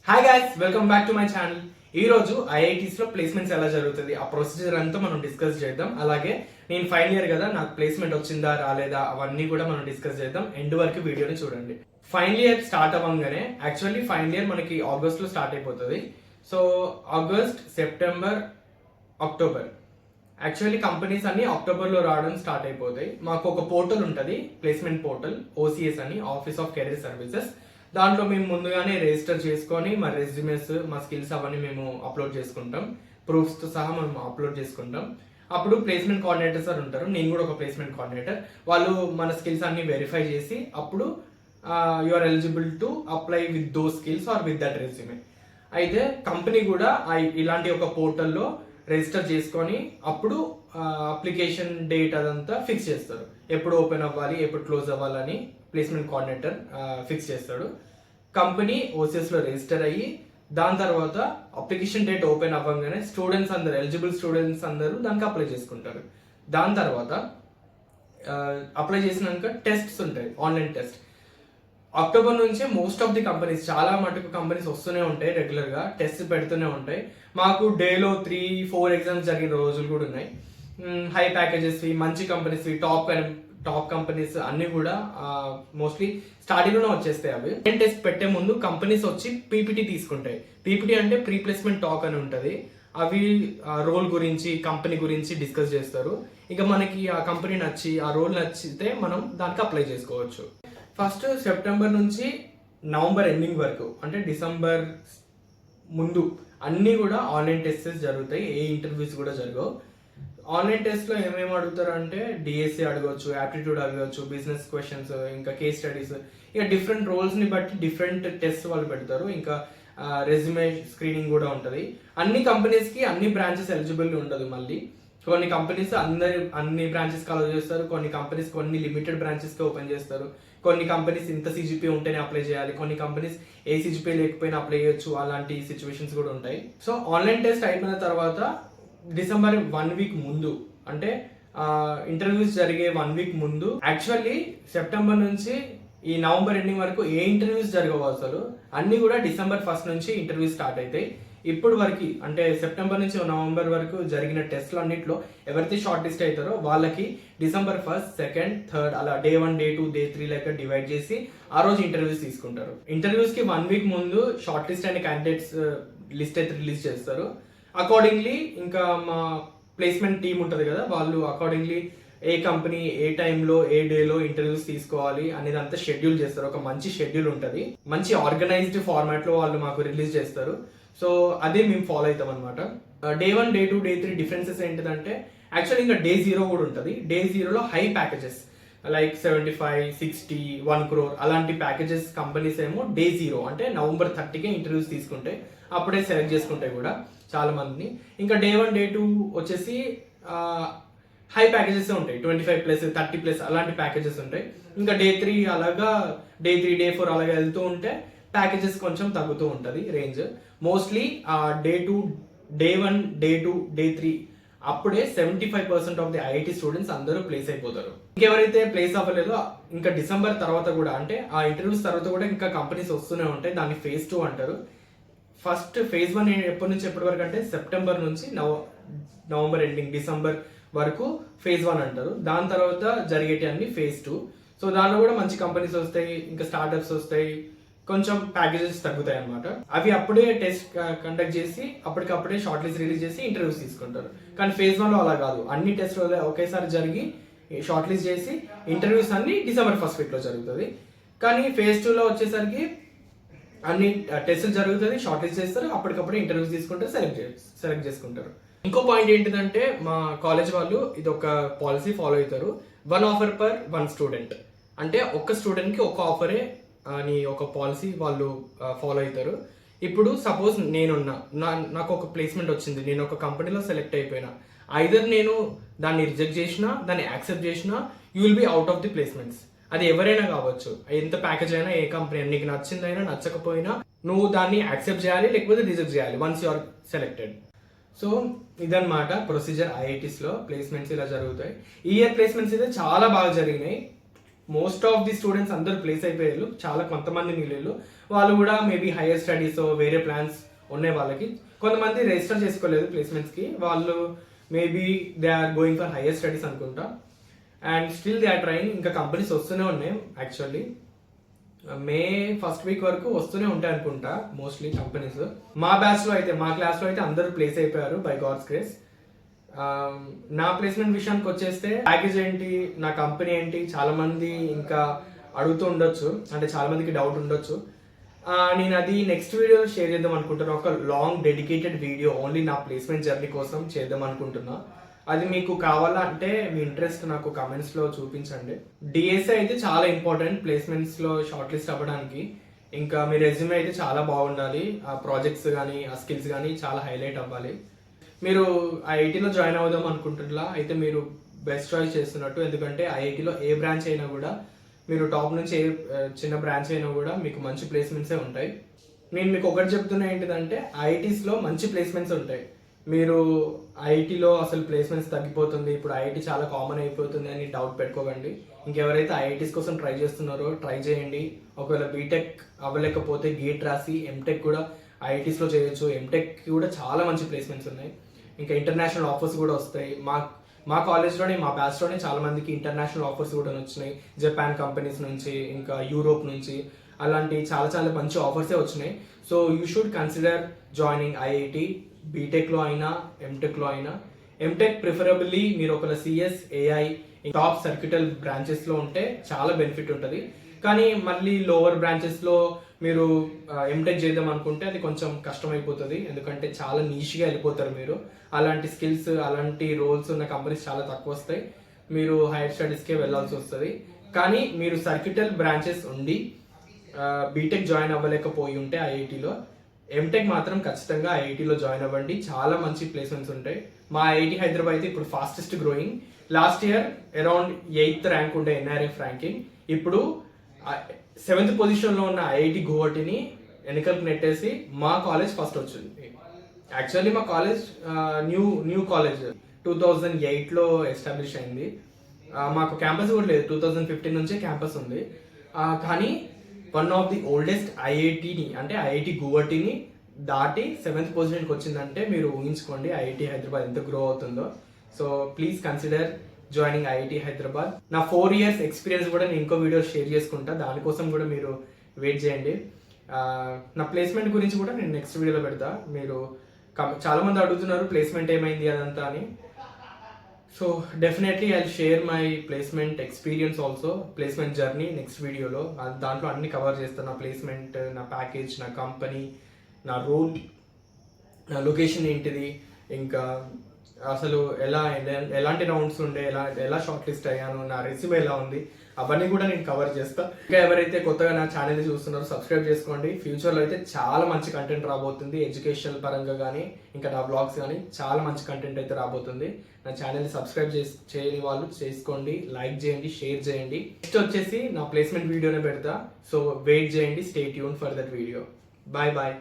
Hi guys, welcome back to my channel. ఈ రోజు IITs లో ప్లేస్మెంట్స్ ఎలా జరుగుతుంది ఆ ప్రొసీజర్ అంతా మనం డిస్కస్ చేద్దాం. అలాగే నేను ఫైనల్ ఇయర్ కదా, నాకు ప్లేస్మెంట్ వచ్చిందా రాలేదా అవన్నీ కూడా మనం డిస్కస్ చేద్దాం. ఎండ్ వరకు వీడియోని చూడండి. ఫైనల్ ఇయర్ స్టార్ట్ అవ్వగానే యాక్చువల్లీ ఫైనల్ ఇయర్ మనకి ఆగస్ట్ లో స్టార్ట్ అయిపోతుంది. So August, September, October actually companies అన్ని అక్టోబర్ లో రావడం స్టార్ట్ అయిపోతాయి. మాకు ఒక పోర్టల్ ఉంటుంది, ప్లేస్మెంట్ పోర్టల్, ఓసీఎస్ అని, ఆఫీస్ ఆఫ్ కెరీర్ సర్వీసెస్. దాంట్లో మేము ముందుగానే రిజిస్టర్ చేసుకొని మా రెజ్యూమెస్, మా స్కిల్స్ అవన్నీ మేము అప్లోడ్ చేసుకుంటాం. ప్రూఫ్స్ తో సహా మనం అప్లోడ్ చేసుకుంటాం. అప్పుడు ప్లేస్మెంట్ కోఆర్డినేటర్స్ సార్ ఉంటారు, నేను కూడా ఒక ప్లేస్మెంట్ కోఆర్డినేటర్. వాళ్ళు మన స్కిల్స్ అన్ని వెరిఫై చేసి అప్పుడు you are eligible to apply with those skills or with that resume. అయితే కంపెనీ కూడా ఇలాంటి ఒక పోర్టల్లో రిజిస్టర్ చేసుకొని అప్పుడు అప్లికేషన్ డేట్ అదంతా ఫిక్స్ చేస్తారు. ఎప్పుడు ఓపెన్ అవ్వాలి, ఎప్పుడు క్లోజ్ అవ్వాలని ప్లేస్మెంట్ కోఆర్డినేటర్ ఫిక్స్ చేస్తాడు. కంపెనీ ఓసీఎస్ లో రిజిస్టర్ అయ్యి దాని తర్వాత అప్లికేషన్ డేట్ ఓపెన్ అవ్వగానే స్టూడెంట్స్ అందరు, ఎలిజిబుల్ స్టూడెంట్స్ అందరూ దానికి అప్లై చేసుకుంటారు. దాని తర్వాత అప్లై చేసినాక టెస్ట్స్ ఉంటాయి, ఆన్లైన్ టెస్ట్. అక్టోబర్ నుంచే మోస్ట్ ఆఫ్ ది కంపెనీస్, చాలా మటుకు కంపెనీస్ వస్తూనే ఉంటాయి, రెగ్యులర్ గా టెస్ట్ పెడుతూనే ఉంటాయి. మాకు డేలో 3-4 ఎగ్జామ్స్ జరిగిన రోజులు కూడా ఉన్నాయి. హై ప్యాకేజెస్, మంచి కంపెనీస్, టాప్ కంపెనీస్ అన్ని కూడా మోస్ట్లీ స్టార్టింగ్ లోనే వచ్చేస్తాయి. అవి టెస్ట్ పెట్టే ముందు కంపెనీస్ వచ్చి పీపీటీ తీసుకుంటాయి. పీపీటీ అంటే ప్రీ ప్లేస్మెంట్ టాక్ అని ఉంటుంది. అవి రోల్ గురించి, కంపెనీ గురించి డిస్కస్ చేస్తారు. ఇక మనకి ఆ కంపెనీ నచ్చి, ఆ రోల్ నచ్చితే మనం దానికి అప్లై చేసుకోవచ్చు. ఫస్ట్ సెప్టెంబర్ నుంచి నవంబర్ ఎండింగ్ వరకు, అంటే డిసెంబర్ ముందు అన్ని కూడా ఆన్లైన్ టెస్ట్స్ జరుగుతాయి. ఏ ఇంటర్వ్యూస్ కూడా జరగవు. ఆన్లైన్ టెస్ట్ లో ఏమేమి అడుగుతారు అంటే డిఎస్సి అడగవచ్చు, యాప్టిట్యూడ్ అడగవచ్చు, బిజినెస్ క్వశ్చన్స్, ఇంకా కేస్ స్టడీస్, ఇక డిఫరెంట్ రోల్స్ ని బట్టి డిఫరెంట్ టెస్ట్ వాళ్ళు పెడతారు. ఇంకా రెజ్యూమే స్క్రీనింగ్ కూడా ఉంటుంది. అన్ని కంపెనీస్ కి అన్ని బ్రాంచెస్ ఎలిజిబుల్ ఉండదు. మళ్ళీ కొన్ని కంపెనీస్ అన్ని బ్రాంచెస్ అలౌ చేస్తారు, కొన్ని కంపెనీస్ కొన్ని లిమిటెడ్ బ్రాంచెస్ కి ఓపెన్ చేస్తారు. కొన్ని కంపెనీస్ ఇంత సిజిపి ఉంటేనే అప్లై చేయాలి, కొన్ని కంపెనీస్ ఏ సిజిపి లేకపోయినా అప్లై చేయొచ్చు. అలాంటి సిచ్యువేషన్స్ కూడా ఉంటాయి. సో ఆన్లైన్ టెస్ట్ అయిపోయిన తర్వాత డిసెంబర్ 1 వీక్ ముందు, అంటే ఇంటర్వ్యూస్ జరిగే 1 వీక్ ముందు, యాక్చువల్లీ సెప్టెంబర్ నుంచి ఈ నవంబర్ ఎండింగ్ వరకు ఏ ఇంటర్వ్యూస్ జరగవు అసలు. అన్ని కూడా డిసెంబర్ 1 నుంచి ఇంటర్వ్యూస్ స్టార్ట్ అవుతాయి. ఇప్పుడు వరకు అంటే సెప్టెంబర్ నుంచి నవంబర్ వరకు జరిగిన టెస్ట్లు అన్నింటిలో ఎవరైతే షార్ట్ లిస్ట్ అవుతారో వాళ్ళకి డిసెంబర్ 1, 2, 3 అలా డే 1, డే 2, డే 3 లెక్క డివైడ్ చేసి ఆ రోజు ఇంటర్వ్యూస్ తీసుకుంటారు. ఇంటర్వ్యూస్ కి 1 వీక్ ముందు short list and candidates list అయితే రిలీజ్ చేస్తారు. అకార్డింగ్లీ ఇంకా మా ప్లేస్మెంట్ టీమ్ ఉంటుంది కదా, వాళ్ళు అకార్డింగ్లీ ఏ కంపెనీ ఏ టైంలో ఏ డేలో ఇంటర్వ్యూస్ తీసుకోవాలి అనేది అంతా షెడ్యూల్ చేస్తారు. ఒక మంచి షెడ్యూల్ ఉంటుంది, మంచి ఆర్గనైజ్డ్ ఫార్మాట్ లో వాళ్ళు మాకు రిలీజ్ చేస్తారు. సో అదే మేము ఫాలో అవుతాం అనమాట. డే 1, డే 2, డే 3 డిఫరెన్సెస్ ఏంటిదంటే యాక్చువల్లీ ఇంకా డే 0 కూడా ఉంటుంది. డే 0లో హై ప్యాకేజెస్ లైక్ 75, 60, 1 crore అలాంటి ప్యాకేజెస్ కంపెనీస్ ఏమో డే 0 అంటే నవంబర్ 30కే ఇంటర్వ్యూస్ తీసుకుంటే అప్పుడే సెలెక్ట్ చేసుకుంటాయి కూడా చాలా మందిని. ఇంకా డే 1, డే 2 వచ్చేసి హై ప్యాకేజెస్ ఉంటాయి, 25+, 30+ అలాంటి ప్యాకేజెస్ ఉంటాయి. ఇంకా డే 3 అలాగా, డే 3, డే 4 అలాగా వెళ్తూ ఉంటే ప్యాకేజెస్ కొంచెం తగ్గుతూ ఉంటుంది range. Mostly day 2, day 1, day 2, day 3 అప్పుడే 75% ఆఫ్ ది ఐఐటి స్టూడెంట్స్ అందరూ ప్లేస్ అయిపోతారు. ఇంకెవరైతే ప్లేస్ అవ్వలేదో ఇంకా డిసెంబర్ తర్వాత కూడా, అంటే ఆ ఇంటర్వ్యూస్ తర్వాత కూడా ఇంకా కంపెనీస్ వస్తూనే ఉంటాయి. దాన్ని ఫేజ్ 2 అంటారు. ఫస్ట్ ఫేజ్ 1 ఎప్పటి నుంచి ఎప్పటి వరకు అంటే సెప్టెంబర్ నుంచి నవంబర్ ఎండింగ్, డిసెంబర్ వరకు ఫేజ్ 1 అంటారు. దాని తర్వాత జరిగేటి అన్ని ఫేజ్ 2. సో దానిలో కూడా మంచి కంపెనీస్ వస్తాయి, ఇంకా స్టార్ట్అప్స్ వస్తాయి, కొంచెం ప్యాకేజెస్ తగ్గుతాయి అనమాట. అవి అప్పుడే టెస్ట్ కండక్ట్ చేసి అప్పటికప్పుడే షార్ట్ లిస్ట్ రిలీజ్ చేసి ఇంటర్వ్యూస్ తీసుకుంటారు. కానీ ఫేజ్ 1లో అలా కాదు, అన్ని టెస్ట్ ఒకేసారి జరిగి షార్ట్ లిస్ట్ చేసి ఇంటర్వ్యూస్ అన్ని డిసెంబర్ 1st వీక్ లో జరుగుతుంది. కానీ ఫేజ్ 2లో వచ్చేసరికి అన్ని టెస్టులు జరుగుతుంది, షార్ట్ లిస్ట్ చేస్తారు, అప్పటికప్పుడే ఇంటర్వ్యూస్ తీసుకుంటారు, సెలెక్ట్ చేసుకుంటారు. ఇంకో పాయింట్ ఏంటిదంటే మా కాలేజ్ వాళ్ళు ఇది ఒక పాలసీ ఫాలో అవుతారు, 1 offer per 1 student. అంటే ఒక్క స్టూడెంట్ కి ఒక ఆఫరే అని ఒక పాలసీ వాళ్ళు ఫాలో అవుతారు. ఇప్పుడు సపోజ్ నాకు ఒక ప్లేస్మెంట్ వచ్చింది, నేను ఒక కంపెనీలో సెలెక్ట్ అయిపోయినా, ఐదర్ నేను దాన్ని రిజెక్ట్ చేసినా, దాన్ని యాక్సెప్ట్ చేసినా, you will be out of the placements. అది ఎవరైనా కావచ్చు, ఎంత ప్యాకేజ్ అయినా, ఏ కంపెనీ అయినా, నీకు నచ్చిందైనా నచ్చకపోయినా నువ్వు దాన్ని యాక్సెప్ట్ చేయాలి, లేకపోతే రిజెక్ట్ చేయాలి once you are selected. So ఇదన్నమాట ప్రొసీజర్. ఐఐటీస్ లో ప్లేస్మెంట్స్ ఇలా జరుగుతాయి. ఈ ఇయర్ ప్లేస్మెంట్స్ అయితే చాలా బాగా జరిగినాయి. మోస్ట్ ఆఫ్ ది స్టూడెంట్స్ అందరూ ప్లేస్ అయిపోయారు, చాలా కొంతమంది మిగిలిళ్ళు. వాళ్ళు కూడా మేబీ హైయర్ స్టడీస్ వేరే ప్లాన్స్ ఉన్నాయి వాళ్ళకి. కొంతమంది రిజిస్టర్ చేసుకోలేదు ప్లేస్మెంట్స్కి, వాళ్ళు maybe they are going for higher studies అనుకుంటా. And still they are trying. ఇంకా కంపెనీస్ వస్తూనే ఉన్నాయి. యాక్చువల్లీ మే ఫస్ట్ వీక్ వరకు వస్తూనే ఉంటాయి అనుకుంటా మోస్ట్లీ కంపెనీస్. మా బ్యాచ్లో అయితే, మా క్లాస్లో అయితే అందరూ ప్లేస్ అయిపోయారు బై గాడ్స్ గ్రేస్. నా ప్లేస్మెంట్ విషయానికి వచ్చేస్తే ప్యాకేజ్ ఏంటి, నా కంపెనీ ఏంటి, చాలా మంది ఇంకా అడుగుతూ ఉండొచ్చు, అంటే చాలా మందికి డౌట్ ఉండొచ్చు. నేను అది నెక్స్ట్ వీడియో షేర్ చేద్దాం అనుకుంటున్నా. ఒక లాంగ్ డెడికేటెడ్ వీడియో ఓన్లీ నా ప్లేస్మెంట్ జర్నీ కోసం చేద్దాం అనుకుంటున్నా. అది మీకు కావాలా అంటే మీ ఇంట్రెస్ట్ నాకు కామెంట్స్లో చూపించండి. డిఎస్ఏ అయితే చాలా ఇంపార్టెంట్ ప్లేస్మెంట్స్లో షార్ట్ లిస్ట్ అవ్వడానికి. ఇంకా మీ రెజ్యూమే అయితే చాలా బాగుండాలి, ఆ ప్రాజెక్ట్స్ కానీ ఆ స్కిల్స్ కానీ చాలా హైలైట్ అవ్వాలి. మీరు ఐఐటీలో జాయిన్ అవుదాం అనుకుంటున్నా అయితే మీరు బెస్ట్ చాయిస్ చేస్తున్నట్టు. ఎందుకంటే ఐఐటీలో ఏ బ్రాంచ్ అయినా కూడా, మీరు టాప్ నుంచి ఏ చిన్న బ్రాంచ్ అయినా కూడా మీకు మంచి ప్లేస్మెంట్సే ఉంటాయి. నేను మీకు ఒకటి చెప్తున్నా ఏంటిదంటే, ఐఐటీస్లో మంచి ప్లేస్మెంట్స్ ఉంటాయి. మీరు ఐఐటీలో అసలు ప్లేస్మెంట్స్ తగ్గిపోతుంది, ఇప్పుడు ఐఐటీ చాలా కామన్ అయిపోతుంది అని డౌట్ పెట్టుకోకండి. ఇంకెవరైతే ఐఐటీస్ కోసం ట్రై చేస్తున్నారో ట్రై చేయండి. ఒకవేళ బీటెక్ అవ్వలేకపోతే గేట్ రాసి ఎంటెక్ కూడా ఐఐటీస్లో చేయొచ్చు. ఎంటెక్ కూడా చాలా మంచి ప్లేస్మెంట్స్ ఉన్నాయి. ఇంకా ఇంటర్నేషనల్ ఆఫర్స్ కూడా వస్తాయి. మా కాలేజ్లోనే, మా బ్యాచ్లోనే చాలా మందికి ఇంటర్నేషనల్ ఆఫర్స్ కూడా వచ్చినాయి. జపాన్ కంపెనీస్ నుంచి, ఇంకా యూరోప్ నుంచి, అలాంటి చాలా చాలా మంచి ఆఫర్సే వచ్చినాయి. So you should consider joining IIT, బీటెక్లో అయినా ఎంటెక్లో అయినా. ఎంటెక్ ప్రిఫరబుల్లీ మీరు ఒక సిఎస్, ఏఐ టాప్ సర్క్యూటల్ బ్రాంచెస్లో ఉంటే చాలా బెనిఫిట్ ఉంటుంది. కానీ మళ్ళీ లోవర్ బ్రాంచెస్లో మీరు ఎంటెక్ చేద్దాం అనుకుంటే అది కొంచెం కష్టమైపోతుంది. ఎందుకంటే చాలా నీష్గా వెళ్ళిపోతారు మీరు. అలాంటి స్కిల్స్, అలాంటి రోల్స్ ఉన్న కంపెనీస్ చాలా తక్కువ వస్తాయి. మీరు హైయర్ స్టడీస్కే వెళ్ళాల్సి వస్తుంది. కానీ మీరు సర్క్యూటల్ బ్రాంచెస్ ఉండి బీటెక్ జాయిన్ అవ్వలేకపోయి ఉంటే ఐఐటీలో, ఎంటెక్ మాత్రం ఖచ్చితంగా ఐఐటీలో జాయిన్ అవ్వండి. చాలా మంచి ప్లేస్మెంట్స్ ఉంటాయి. మా ఐఐటీ హైదరాబాద్ అయితే ఇప్పుడు fastest growing. Last year around 8th rank ఉండే ఎన్ఆర్ఎఫ్ ర్యాంకింగ్. ఇప్పుడు 7th పొజిషన్లో ఉన్న ఐఐటి గువాహటిని వెనకలకు నెట్టేసి మా కాలేజ్ ఫస్ట్ వచ్చింది. యాక్చువల్లీ మా కాలేజ్ న్యూ కాలేజ్ 2008లో ఎస్టాబ్లిష్ అయింది. మాకు క్యాంపస్ కూడా లేదు, 2015 నుంచే క్యాంపస్ ఉంది. కానీ వన్ ఆఫ్ ది ఓల్డెస్ట్ ఐఐటిని, అంటే ఐఐటి గువాహటిని దాటి 7th పొజిషన్కి వచ్చిందంటే మీరు ఊహించుకోండి ఐఐటి హైదరాబాద్ ఎంత గ్రో అవుతుందో. So please consider joining IIT Hyderabad. నా 4 years ఎక్స్పీరియన్స్ కూడా నేను ఇంకో వీడియో షేర్ చేసుకుంటా, దానికోసం కూడా మీరు వెయిట్ చేయండి. నా ప్లేస్మెంట్ గురించి కూడా నేను నెక్స్ట్ వీడియోలో పెడతా. మీరు చాలా మంది అడుగుతున్నారు ప్లేస్మెంట్ ఏమైంది అదంతా అని. So definitely I share my placement experience also, placement journey next వీడియోలో. దాంట్లో అన్ని కవర్ చేస్తాను. నా ప్లేస్మెంట్, నా ప్యాకేజ్, నా కంపెనీ, నా రోల్, నా లొకేషన్ ఏంటిది, ఇంకా అసలు ఎలాంటి రౌండ్స్ ఉండే, ఎలా షార్ట్ లిస్ట్ అయ్యాను, నా రెస్యూమే ఎలా ఉంది, అవన్నీ కూడా నేను కవర్ చేస్తా. ఇంకా ఎవరైతే కొత్తగా నా ఛానల్ని చూస్తున్నారో సబ్స్క్రైబ్ చేసుకోండి. ఫ్యూచర్లో అయితే చాలా మంచి కంటెంట్ రాబోతుంది, ఎడ్యుకేషనల్ పరంగా కానీ, ఇంకా నా బ్లాగ్స్ కానీ చాలా మంచి కంటెంట్ అయితే రాబోతుంది. నా ఛానల్ని సబ్స్క్రైబ్ చేయని వాళ్ళు చేసుకోండి, లైక్ చేయండి, షేర్ చేయండి. నెక్స్ట్ వచ్చేసి నా ప్లేస్మెంట్ వీడియోనే పెడతా. సో వెయిట్ చేయండి, stay tuned for that video. Bye bye.